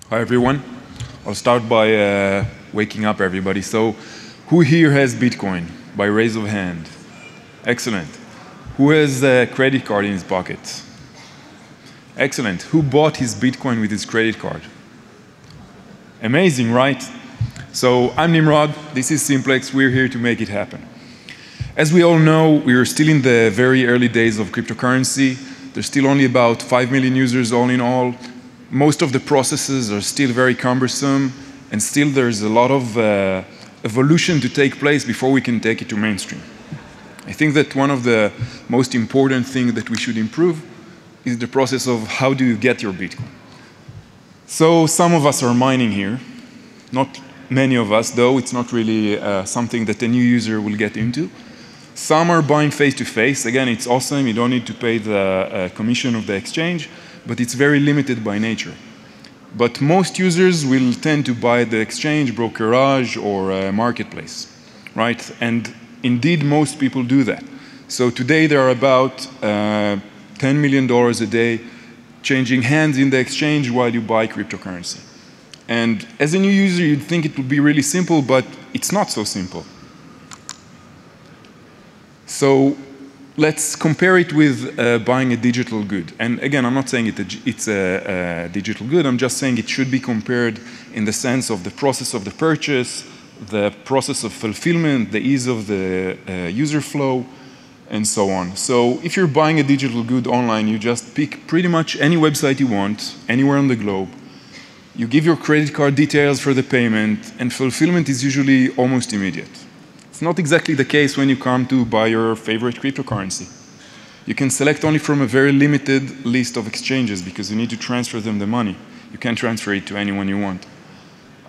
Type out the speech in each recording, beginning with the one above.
Hi everyone. I'll start by waking up everybody. So, who here has Bitcoin? By raise of hand. Excellent. Who has a credit card in his pocket? Excellent. Who bought his Bitcoin with his credit card? Amazing, right? So, I'm Nimrod. This is Simplex. We're here to make it happen. As we all know, we are still in the very early days of cryptocurrency. There's still only about 5 million users all in all. Most of the processes are still very cumbersome, and still there's a lot of evolution to take place before we can take it to mainstream. I think that one of the most important things that we should improve is the process of how do you get your Bitcoin. So some of us are mining here, not many of us, though it's not really something that a new user will get into. Some are buying face-to-face. Again, it's awesome. You don't need to pay the commission of the exchange, but it's very limited by nature. But most users will tend to buy the exchange, brokerage, or marketplace, right? And indeed, most people do that. So today, there are about $10 million a day changing hands in the exchange while you buy cryptocurrency. And as a new user, you'd think it would be really simple, but it's not so simple. So let's compare it with buying a digital good. And again, I'm not saying it's a digital good. I'm just saying it should be compared in the sense of the process of the purchase, the process of fulfillment, the ease of the user flow, and so on. So if you're buying a digital good online, you just pick pretty much any website you want, anywhere on the globe. You give your credit card details for the payment, and fulfillment is usually almost immediate. It's not exactly the case when you come to buy your favorite cryptocurrency. You can select only from a very limited list of exchanges because you need to transfer them the money. You can't transfer it to anyone you want.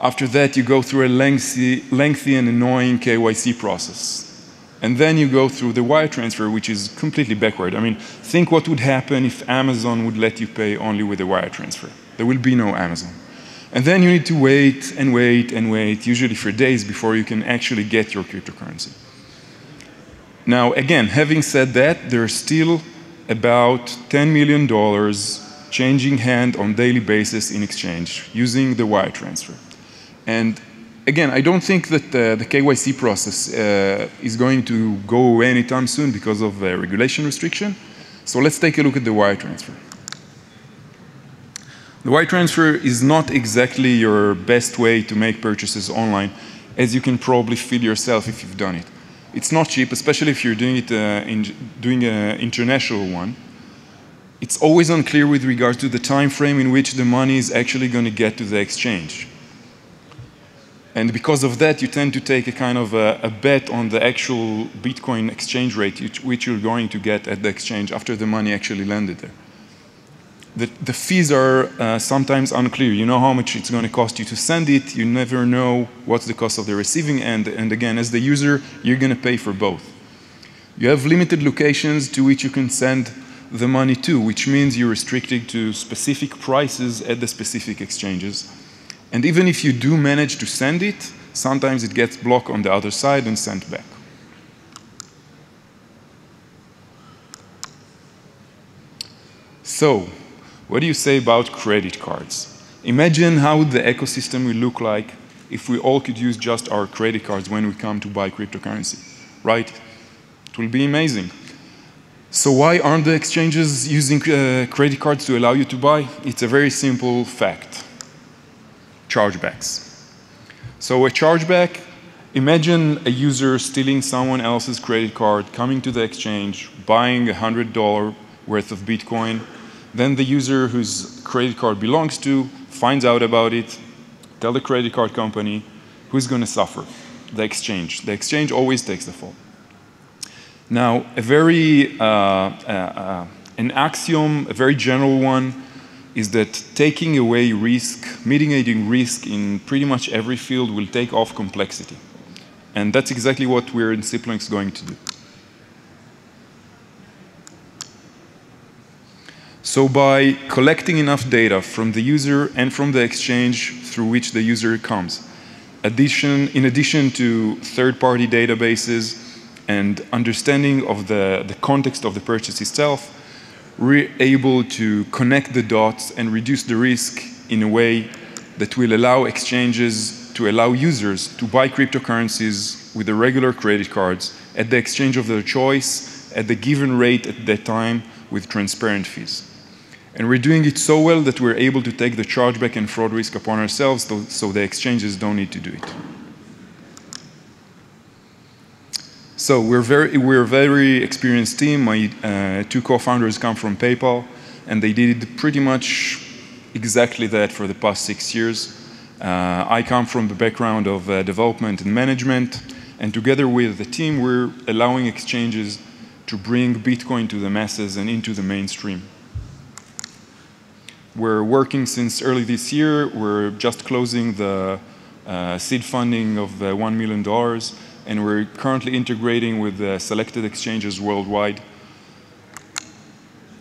After that, you go through a lengthy and annoying KYC process. And then you go through the wire transfer, which is completely backward. I mean, think what would happen if Amazon would let you pay only with a wire transfer. There will be no Amazon. And then you need to wait and wait and wait, usually for days, before you can actually get your cryptocurrency. Now, again, having said that, there's still about $10 million changing hand on a daily basis in exchange using the wire transfer. And again, I don't think that the KYC process is going to go away anytime soon because of regulation restriction. So let's take a look at the wire transfer. The wire transfer is not exactly your best way to make purchases online, as you can probably feel yourself if you've done it. It's not cheap, especially if you're doing it doing an international one. It's always unclear with regards to the time frame in which the money is actually going to get to the exchange. And because of that, you tend to take a kind of a bet on the actual Bitcoin exchange rate, which you're going to get at the exchange after the money actually landed there. The fees are sometimes unclear. You know how much it's going to cost you to send it. You never know what's the cost of the receiving end. And again, as the user, you're going to pay for both. You have limited locations to which you can send the money to, which means you're restricted to specific prices at the specific exchanges. And even if you do manage to send it, sometimes it gets blocked on the other side and sent back. So, what do you say about credit cards? Imagine how the ecosystem will look like if we all could use just our credit cards when we come to buy cryptocurrency, right? It will be amazing. So why aren't the exchanges using credit cards to allow you to buy? It's a very simple fact. Chargebacks. So a chargeback, imagine a user stealing someone else's credit card, coming to the exchange, buying $100 worth of Bitcoin. Then the user whose credit card belongs to finds out about it, tell the credit card company, who's going to suffer? The exchange. The exchange always takes the fall. Now, an axiom, a very general one, is that taking away risk, mitigating risk in pretty much every field will take off complexity. And that's exactly what we're in Simplex going to do. So by collecting enough data from the user and from the exchange through which the user comes, in addition to third-party databases and understanding of the context of the purchase itself, we're able to connect the dots and reduce the risk in a way that will allow exchanges to allow users to buy cryptocurrencies with the regular credit cards at the exchange of their choice at the given rate at that time with transparent fees. And we're doing it so well that we're able to take the chargeback and fraud risk upon ourselves, so the exchanges don't need to do it. So we're a very experienced team. My two co-founders come from PayPal, and they did pretty much exactly that for the past 6 years. I come from the background of development and management, and together with the team, we're allowing exchanges to bring Bitcoin to the masses and into the mainstream. We're working since early this year. We're just closing the seed funding of $1 million, and we're currently integrating with selected exchanges worldwide.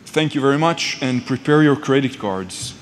Thank you very much, and prepare your credit cards.